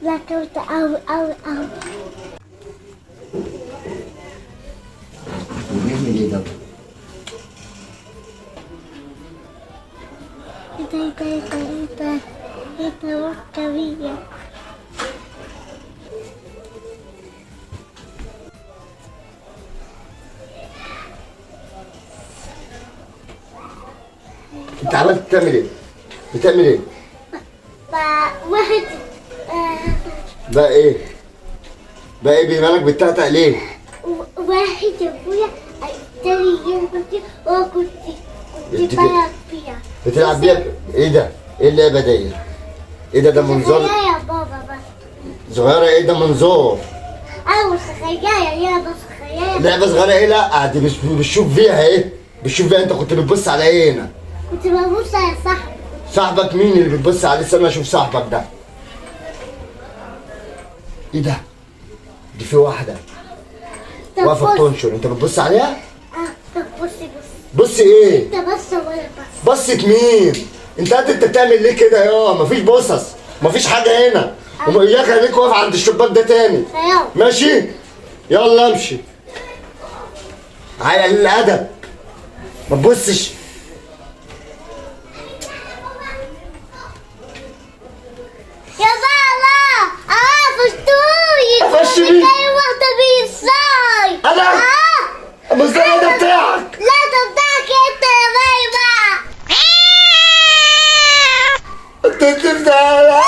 لا كنت أوي أوي أوي. بيعمل ايه ده؟ انت وكبيرة. انت عملت بتعمل ايه؟ بتعمل ايه؟ واحد بقى ايه؟ بقى ايه مالك بتتعتق ليه؟ واحد ابويا اشتري جنبتي وكنت بلعب بيها. بتلعب بيها؟ ايه ده؟ ايه اللعبة دي؟ ايه ده منظار؟ يا بابا بس. صغيرة ايه ده منظار؟ انا مش خيالة يا بس خيالة. لعبة صغيرة ايه؟ لا دي مش بتشوف فيها ايه؟ بتشوف فيها انت كنت بتبص على ايه هنا؟ كنت ببص على صاحبي. صاحبك مين اللي بتبص عليه؟ استنى اشوف صاحبك ده. ايه ده؟ دي في واحدة واقفة بتنشر، انت بتبص عليها؟ طب بص. بص ايه؟ انت بص ولا بص؟ بصت مين؟ انت بتعمل ليه كده يا مفيش بصص، مفيش حاجة هنا، وإياك خليك واقف عند الشباك ده تاني. خيال. ماشي؟ يلا امشي. على الأدب. ما تبصش. يا بابا فشتوي. قفشت مين؟ جاي واحدة بيصاي. أنا؟ بس ده بتاعك. لا ده بتاعك انت يا بايبا. انت بتاعك.